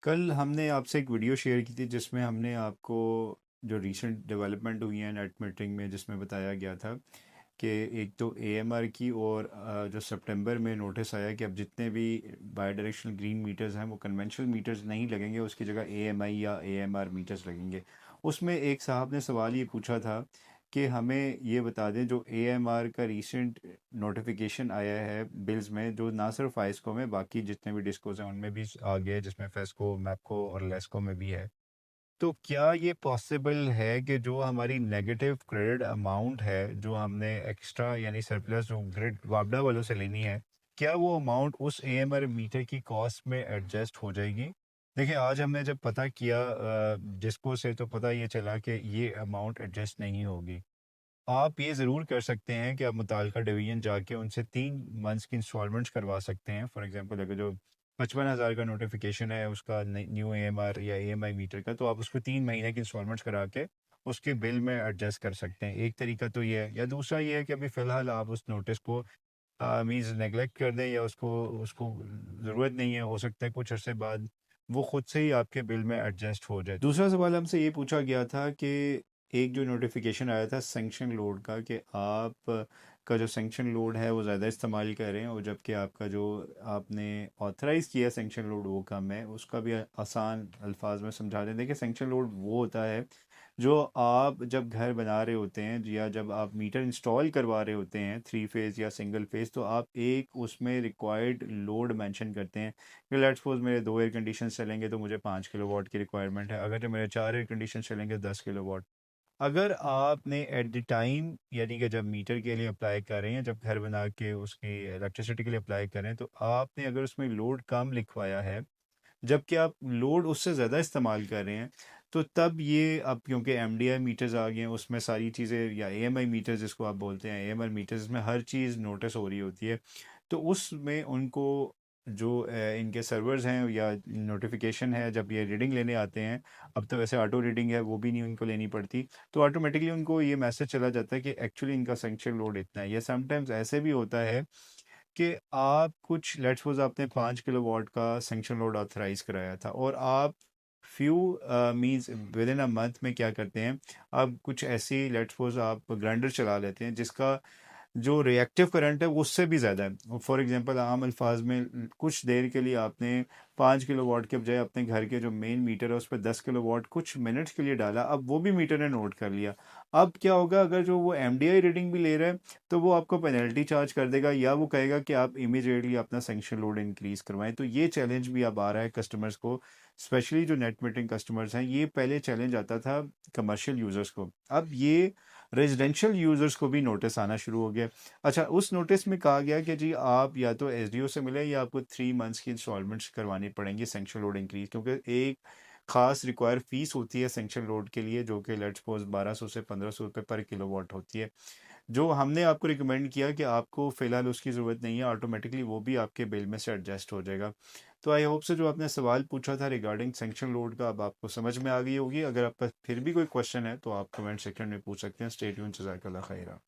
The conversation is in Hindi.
कल हमने आपसे एक वीडियो शेयर की थी जिसमें हमने आपको जो रीसेंट डेवलपमेंट हुई है नेट मीटरिंग में, जिसमें बताया गया था कि एक तो एएमआर की, और जो सितंबर में नोटिस आया कि अब जितने भी बाई डायरेक्शनल ग्रीन मीटर्स हैं वो कन्वेंशनल मीटर्स नहीं लगेंगे, उसकी जगह एएमआई या एएमआर मीटर्स लगेंगे। उसमें एक साहब ने सवाल ये पूछा था कि हमें ये बता दें, जो एएमआर का रीसेंट नोटिफिकेशन आया है बिल्स में, जो ना सिर्फ आइस्को में, बाकी जितने भी डिस्कोज हैं उनमें भी आ गया है, जिसमें फेस्को, मैपको और लेस्को में भी है। तो क्या ये पॉसिबल है कि जो हमारी नेगेटिव क्रेडिट अमाउंट है, जो हमने एक्स्ट्रा यानी सरप्लस जो ग्रिड वापडा वालों से लेनी है, क्या वो अमाउंट उस एएमआर मीटर की कॉस्ट में एडजस्ट हो जाएगी? देखिए, आज हमने जब पता किया जिसको से, तो पता ये चला कि ये अमाउंट एडजस्ट नहीं होगी। आप ये ज़रूर कर सकते हैं कि आप मुतालिका डिवीज़न जाके उनसे 3 मंथ्स की इंस्टॉलमेंट्स करवा सकते हैं। फॉर एग्जांपल, अगर जो 55,000 का नोटिफिकेशन है उसका न्यू एएमआर या एएमआई मीटर का, तो आप उसको 3 महीने की इंस्टॉलमेंट्स करा के उसके बिल में एडजस्ट कर सकते हैं। एक तरीका तो ये है, या दूसरा ये है कि अभी फ़िलहाल आप उस नोटिस को मीन्स नेगलेक्ट कर दें, या उसको उसको ज़रूरत नहीं है, हो सकता है कुछ अरसे बाद वो खुद से ही आपके बिल में एडजस्ट हो जाए। दूसरा सवाल हमसे ये पूछा गया था कि एक जो नोटिफिकेशन आया था सैंक्शन लोड का, कि आप का जो सैंक्शन लोड है वो ज़्यादा इस्तेमाल कर रहे हैं, और जबकि आपका जो आपने ऑथराइज़ किया सैंक्शन लोड वो कम है। उसका भी आसान अल्फाज में समझा दें। देखिए, सैंक्शन लोड वो होता है जो आप जब घर बना रहे होते हैं या जब आप मीटर इंस्टॉल करवा रहे होते हैं, 3 फेज़ या सिंगल फेज़, तो आप एक उसमें रिक्वायर्ड लोड मेंशन करते हैं कि लेट्स सपोज मेरे 2 एयर कंडीशन चलेंगे तो मुझे 5 किलोवाट की रिक्वायरमेंट है। अगर जो मेरे 4 एयर कंडीशन चलेंगे 10 किलोवाट। अगर आपने एट द टाइम, यानी कि जब मीटर के लिए अप्लाई कर रहे हैं, जब घर बना के उसकी इलेक्ट्रिसिटी के लिए अप्लाई कर रहे हैं, तो आपने अगर उसमें लोड कम लिखवाया है जबकि आप लोड उससे ज़्यादा इस्तेमाल कर रहे हैं, तो तब ये, अब क्योंकि एमडीआई मीटर्स आ गए हैं, उसमें सारी चीज़ें, या एएमआई मीटर्स जिसको आप बोलते हैं, एएमआर मीटर्स में हर चीज़ नोटिस हो रही होती है। तो उसमें उनको जो इनके सर्वर्स हैं या नोटिफिकेशन है, जब ये रीडिंग लेने आते हैं, अब तो वैसे ऑटो रीडिंग है, वो भी नहीं उनको लेनी पड़ती, तो ऑटोमेटिकली उनको ये मैसेज चला जाता है कि एक्चुअली इनका सेंक्शन लोड इतना है। या समटाइम्स ऐसे भी होता है कि आप कुछ, लेट्स सपोज आपने 5 किलोवाट का सेंक्शन लोड ऑथराइज कराया था, और आप few means with in a month में क्या करते हैं, आप कुछ ऐसी, लेट्स सपोज आप ग्राइंडर चला लेते हैं जिसका जो रिएक्टिव करंट है वो उससे भी ज़्यादा है। फॉर एग्जांपल, आम अल्फाज में कुछ देर के लिए आपने 5 किलोवाट के बजाय अपने घर के जो मेन मीटर है उस पर 10 किलोवाट कुछ मिनट्स के लिए डाला, अब वो भी मीटर ने नोट कर लिया। अब क्या होगा, अगर जो वो एमडीआई रीडिंग भी ले रहा है, तो वो आपको पेनल्टी चार्ज कर देगा, या वो कहेगा कि आप इमीडिएटली अपना सेंक्शन लोड इंक्रीज करवाएं। तो ये चैलेंज भी अब आ रहा है कस्टमर्स को, स्पेशली जो नेट मीटरिंग कस्टमर्स हैं। ये पहले चैलेंज आता था कमर्शियल यूज़र्स को, अब ये रेजिडेंशियल यूज़र्स को भी नोटिस आना शुरू हो गया। अच्छा, उस नोटिस में कहा गया कि जी आप या तो एसडीओ से मिले, या आपको 3 मंथ्स की इंस्टॉलमेंट्स करवानी पड़ेंगी सेंक्शन लोड इंक्रीज, क्योंकि एक खास रिक्वायर फीस होती है सेंक्शन लोड के लिए, जो कि लेट्स सपोज 1200 से 1500 रुपये पर किलोवाट होती है। जो हमने आपको रिकमेंड किया कि आपको फ़िलहाल उसकी ज़रूरत नहीं है, ऑटोमेटिकली वो भी आपके बिल में से एडजस्ट हो जाएगा। तो आई होप से जो आपने सवाल पूछा था रिगार्डिंग सेंक्शन लोड का, अब आपको समझ में आ गई होगी। अगर आपका फिर भी कोई क्वेश्चन है तो आप कमेंट सेक्शन में पूछ सकते हैं। स्टे ट्यून्ड, जज़ाकल्लाह खैरा।